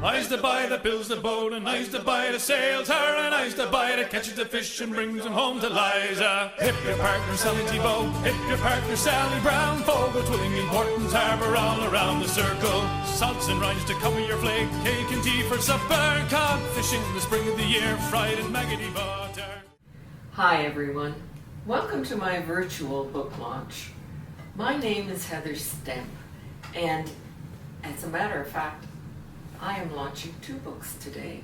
I's the boy that builds the boat, and I's the boy that sails her, and I's the boy that catches the fish and brings them home to Liza. Hip your partner Sally T-Bow, hip your partner Sally Brown, Fogo, Twillingly, Portons Harbour, all around the circle. Salts and rinds to cover your flake, cake and tea for supper, cod fishing in the spring of the year, fried in maggoty butter. Hi everyone, welcome to my virtual book launch. My name is Heather Stemp, and as a matter of fact, I am launching 2 books today.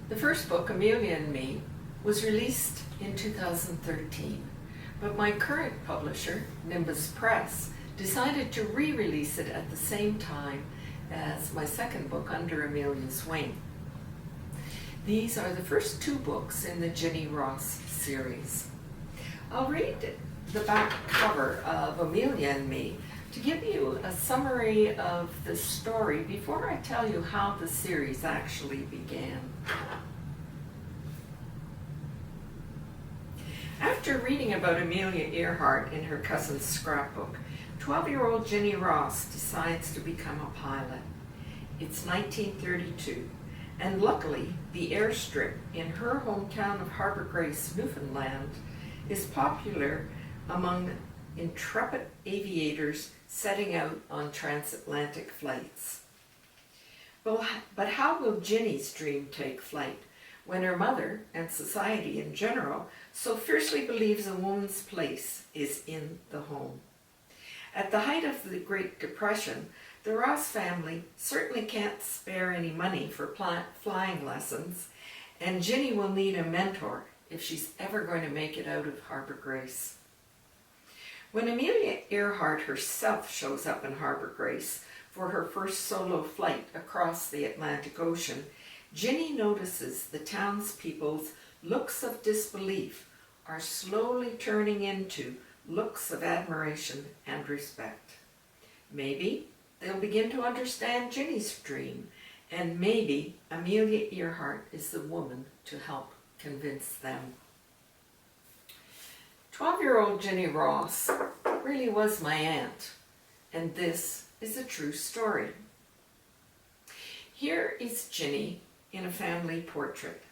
The first book, Amelia and Me, was released in 2013, but my current publisher, Nimbus Press, decided to re-release it at the same time as my second book, Under Amelia's Wing. These are the first 2 books in the Ginny Ross series. I'll read the back cover of Amelia and Me to give you a summary of the story before I tell you how the series actually began. After reading about Amelia Earhart in her cousin's scrapbook, 12-year-old Ginny Ross decides to become a pilot. It's 1932, and luckily the airstrip in her hometown of Harbour Grace, Newfoundland, is popular among intrepid aviators setting out on transatlantic flights. But how will Ginny's dream take flight when her mother, and society in general, so fiercely believes a woman's place is in the home? At the height of the Great Depression, the Ross family certainly can't spare any money for flying lessons, and Ginny will need a mentor if she's ever going to make it out of Harbour Grace. When Amelia Earhart herself shows up in Harbour Grace for her first solo flight across the Atlantic Ocean, Ginny notices the townspeople's looks of disbelief are slowly turning into looks of admiration and respect. Maybe they'll begin to understand Ginny's dream, and maybe Amelia Earhart is the woman to help convince them. 12-year-old Ginny Ross really was my aunt, and this is a true story. Here is Ginny in a family portrait,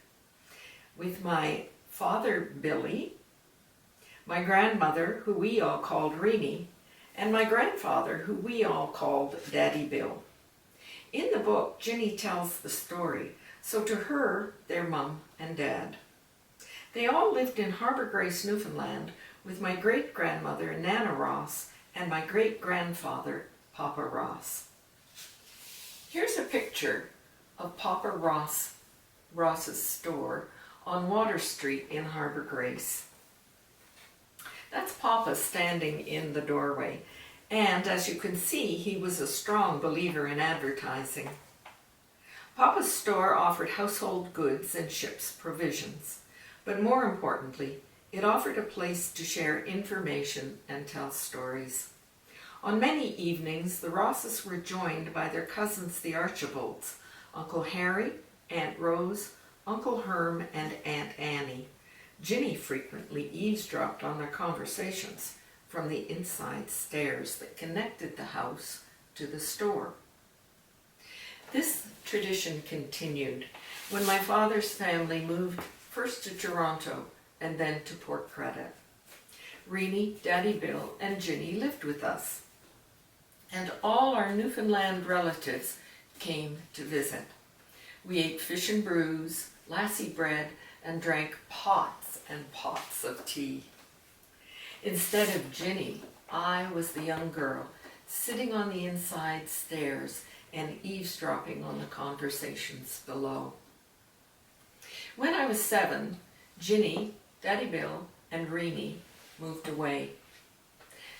with my father, Billy, my grandmother, who we all called Reenie, and my grandfather, who we all called Daddy Bill. In the book, Ginny tells the story, so to her, they're Mum and Dad. They all lived in Harbour Grace, Newfoundland, with my great-grandmother, Nana Ross, and my great-grandfather, Papa Ross. Here's a picture of Papa Ross's store on Water Street in Harbour Grace. That's Papa standing in the doorway, and as you can see, he was a strong believer in advertising. Papa's store offered household goods and ship's provisions, but more importantly, it offered a place to share information and tell stories. On many evenings, the Rosses were joined by their cousins, the Archibolds, Uncle Harry, Aunt Rose, Uncle Herm, and Aunt Annie. Ginny frequently eavesdropped on their conversations from the inside stairs that connected the house to the store. This tradition continued when my father's family moved first to Toronto and then to Port Credit. Reenie, Daddy Bill, and Ginny lived with us, and all our Newfoundland relatives came to visit. We ate fish and brews, lassie bread, and drank pots and pots of tea. Instead of Ginny, I was the young girl sitting on the inside stairs and eavesdropping on the conversations below. When I was 7, Ginny, Daddy Bill, and Reenie moved away.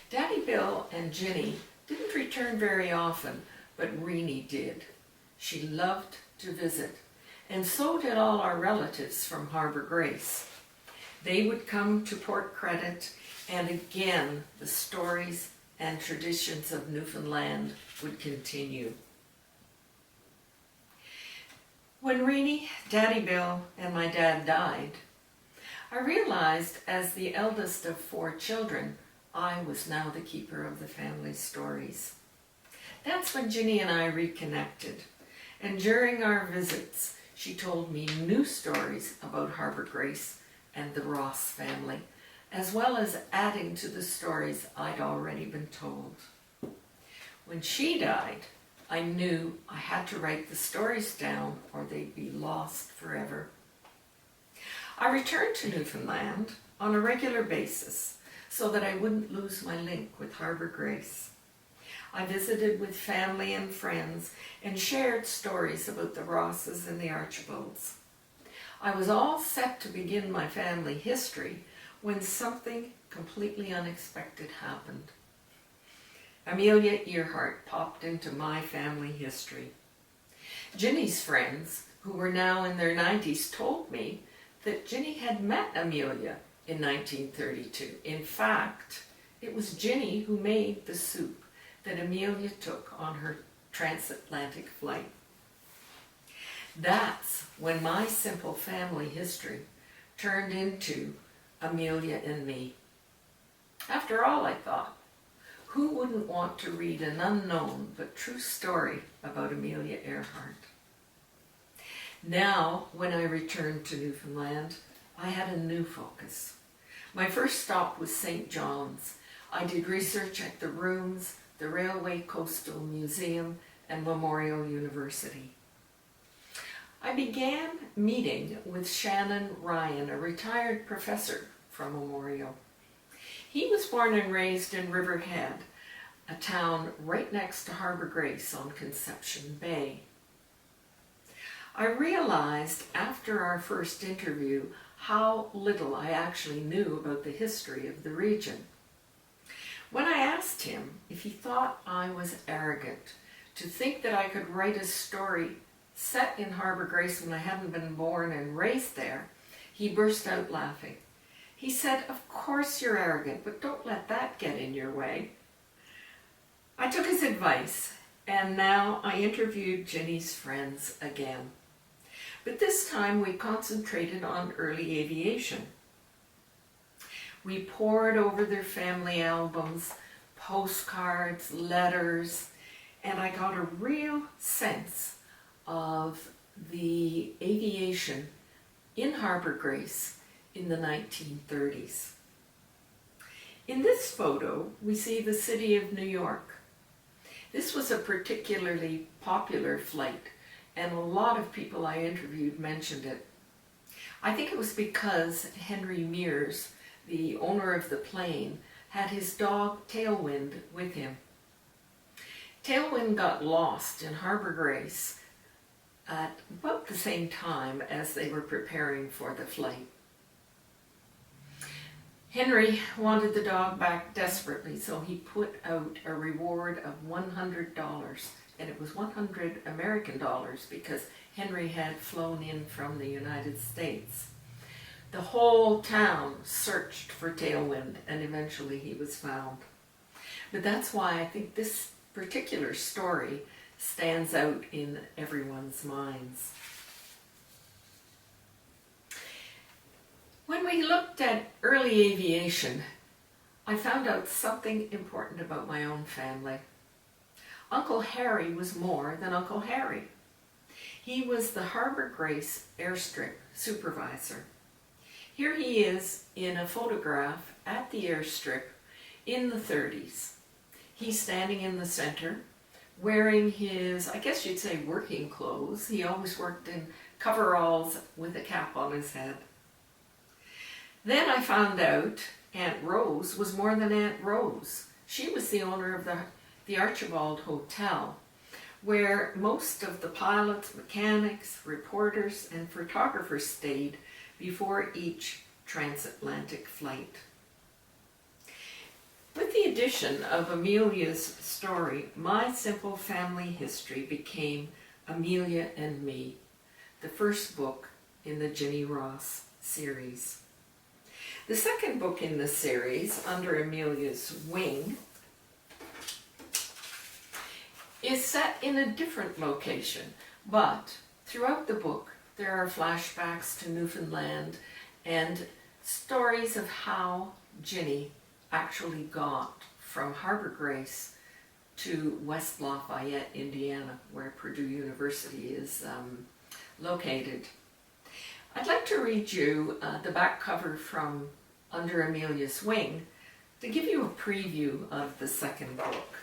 Daddy Bill and Ginny didn't return very often, but Reenie did. She loved to visit, and so did all our relatives from Harbour Grace. They would come to Port Credit, and again the stories and traditions of Newfoundland would continue. When Reenie, Daddy Bill, and my dad died, I realized as the eldest of 4 children, I was now the keeper of the family stories. That's when Ginny and I reconnected, and during our visits, she told me new stories about Harbour Grace and the Ross family, as well as adding to the stories I'd already been told. When she died, I knew I had to write the stories down or they'd be lost forever. I returned to Newfoundland on a regular basis so that I wouldn't lose my link with Harbour Grace. I visited with family and friends and shared stories about the Rosses and the Archibalds. I was all set to begin my family history when something completely unexpected happened. Amelia Earhart popped into my family history. Ginny's friends, who were now in their 90s, told me that Ginny had met Amelia in 1932. In fact, it was Ginny who made the soup that Amelia took on her transatlantic flight. That's when my simple family history turned into Amelia and me. After all, I thought, who wouldn't want to read an unknown but true story about Amelia Earhart? Now, when I returned to Newfoundland, I had a new focus. My first stop was St. John's. I did research at the rooms, the Railway Coastal Museum, and Memorial University. I began meeting with Shannon Ryan, a retired professor from Memorial. He was born and raised in Riverhead, a town right next to Harbour Grace on Conception Bay. I realized after our first interview how little I actually knew about the history of the region. When I asked him if he thought I was arrogant to think that I could write a story set in Harbour Grace when I hadn't been born and raised there, he burst out laughing. He said, "Of course you're arrogant, but don't let that get in your way." I took his advice, and now I interviewed Ginny's friends again. But this time we concentrated on early aviation. We pored over their family albums, postcards, letters, and I got a real sense of the aviation in Harbour Grace in the 1930s. In this photo, we see the city of New York. This was a particularly popular flight, and a lot of people I interviewed mentioned it. I think it was because Henry Mears, the owner of the plane, had his dog Tailwind with him. Tailwind got lost in Harbour Grace at about the same time as they were preparing for the flight. Henry wanted the dog back desperately, so he put out a reward of $100, and it was 100 American dollars because Henry had flown in from the United States. The whole town searched for Tailwind, and eventually he was found. But that's why I think this particular story stands out in everyone's minds. When we looked at early aviation, I found out something important about my own family. Uncle Harry was more than Uncle Harry. He was the Harbour Grace airstrip supervisor. Here he is in a photograph at the airstrip in the 30s. He's standing in the center, wearing his, I guess you'd say, working clothes. He always worked in coveralls with a cap on his head. Then I found out Aunt Rose was more than Aunt Rose. She was the owner of the Archibald Hotel, where most of the pilots, mechanics, reporters, and photographers stayed before each transatlantic flight. With the addition of Amelia's story, my simple family history became Amelia and Me, the first book in the Ginny Ross series. The second book in the series, Under Amelia's Wing, is set in a different location, but throughout the book there are flashbacks to Newfoundland and stories of how Ginny actually got from Harbour Grace to West Lafayette, Indiana, where Purdue University is located. I'd like to read you the back cover from Under Amelia's Wing to give you a preview of the second book.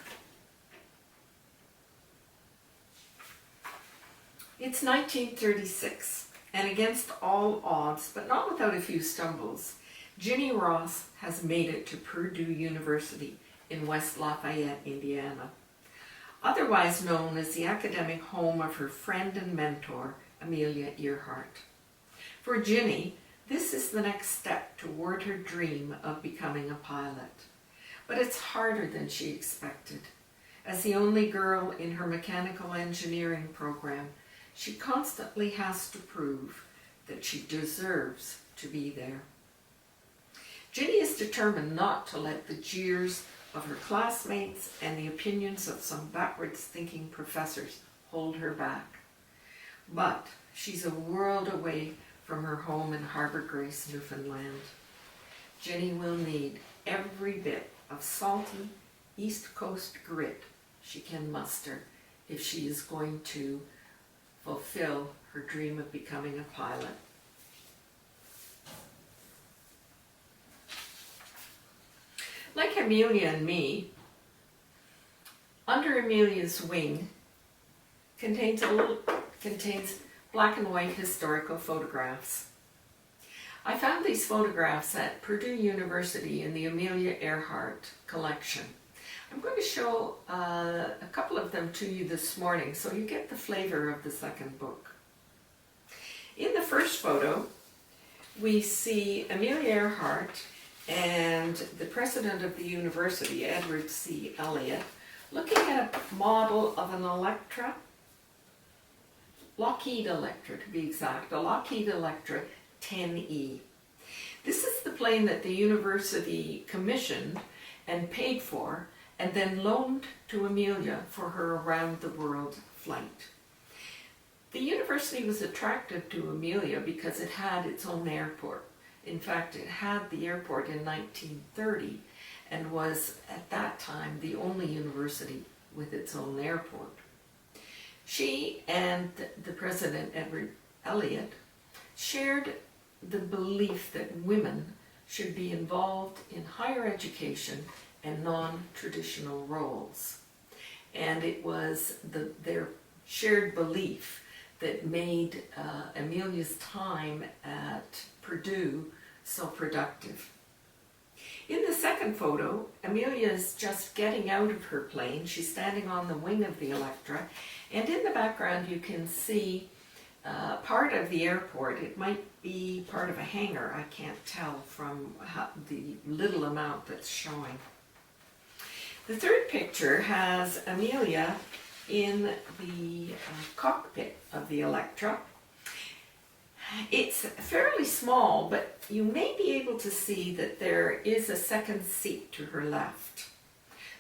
It's 1936, and against all odds, but not without a few stumbles, Ginny Ross has made it to Purdue University in West Lafayette, Indiana, otherwise known as the academic home of her friend and mentor, Amelia Earhart. For Ginny, this is the next step toward her dream of becoming a pilot. But it's harder than she expected. As the only girl in her mechanical engineering program, she constantly has to prove that she deserves to be there. Ginny is determined not to let the jeers of her classmates and the opinions of some backwards-thinking professors hold her back. But she's a world away from her home in Harbour Grace, Newfoundland. Ginny will need every bit of salty East Coast grit she can muster if she is going to fulfill her dream of becoming a pilot. Like Amelia and me, Under Amelia's Wing contains black and white historical photographs. I found these photographs at Purdue University in the Amelia Earhart collection. I'm going to show a couple of them to you this morning so you get the flavor of the second book. In the first photo, we see Amelia Earhart and the president of the university, Edward C. Elliott, looking at a model of an Electra, Lockheed Electra to be exact, a Lockheed Electra 10E. This is the plane that the university commissioned and paid for and then loaned to Amelia for her around-the-world flight. The university was attractive to Amelia because it had its own airport. In fact, it had the airport in 1930 and was at that time the only university with its own airport. She and the president, Edward Elliott, shared the belief that women should be involved in higher education and non-traditional roles. And it was their shared belief that made Amelia's time at Purdue so productive. In the second photo, Amelia is just getting out of her plane. She's standing on the wing of the Electra, and in the background you can see part of the airport. It might be part of a hangar, I can't tell from the little amount that's showing. The third picture has Amelia in the cockpit of the Electra. It's fairly small, but you may be able to see that there is a second seat to her left.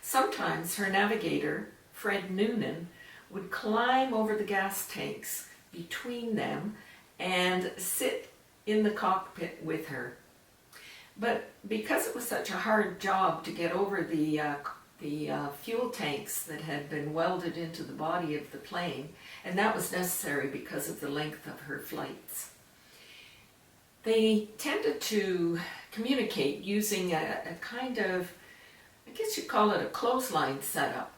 Sometimes her navigator, Fred Noonan, would climb over the gas tanks between them and sit in the cockpit with her. But because it was such a hard job to get over the fuel tanks that had been welded into the body of the plane, and that was necessary because of the length of her flights, they tended to communicate using a kind of, I guess you'd call it a clothesline setup.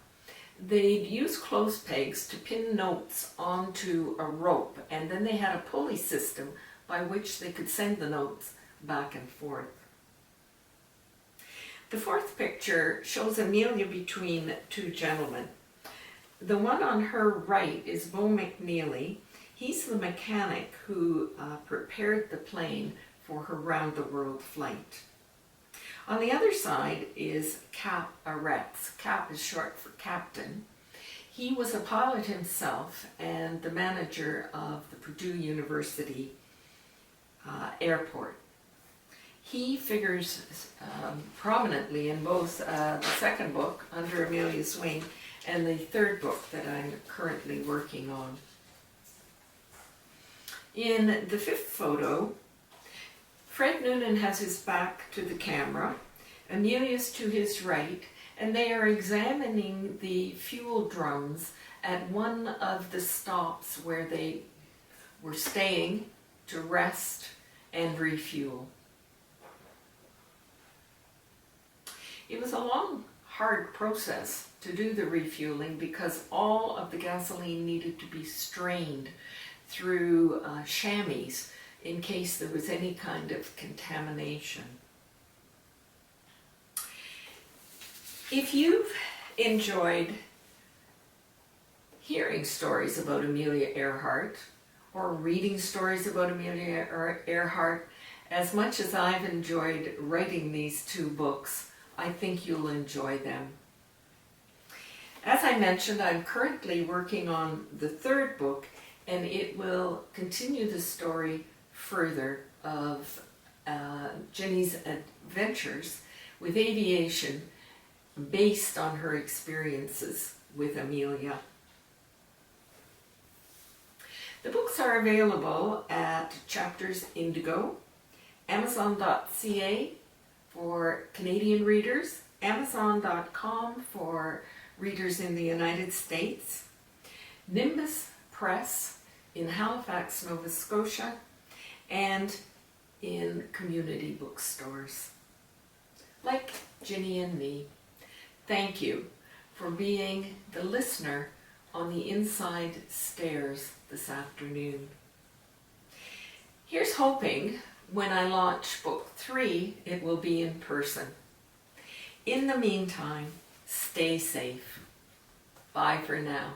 They'd use clothes pegs to pin notes onto a rope, and then they had a pulley system by which they could send the notes back and forth. The fourth picture shows Amelia between two gentlemen. The one on her right is Beau McNeely. He's the mechanic who prepared the plane for her round-the-world flight. On the other side is Cap Aretz. Cap is short for captain. He was a pilot himself and the manager of the Purdue University airport. He figures prominently in both the second book, Under Amelia's Wing, and the third book that I'm currently working on. In the fifth photo, Fred Noonan has his back to the camera, Amelia's to his right, and they are examining the fuel drums at one of the stops where they were staying to rest and refuel. It was a long, hard process to do the refueling because all of the gasoline needed to be strained through chamois in case there was any kind of contamination. If you've enjoyed hearing stories about Amelia Earhart or reading stories about Amelia Earhart as much as I've enjoyed writing these two books, I think you'll enjoy them. As I mentioned, I'm currently working on the third book, and it will continue the story further of Ginny's adventures with aviation based on her experiences with Amelia. The books are available at Chapters Indigo, Amazon.ca for Canadian readers, Amazon.com for readers in the United States, Nimbus Press in Halifax, Nova Scotia, and in community bookstores. Like Ginny and me, thank you for being the listener on the Inside Stairs this afternoon. Here's hoping when I launch book 3, it will be in person. In the meantime, stay safe. Bye for now.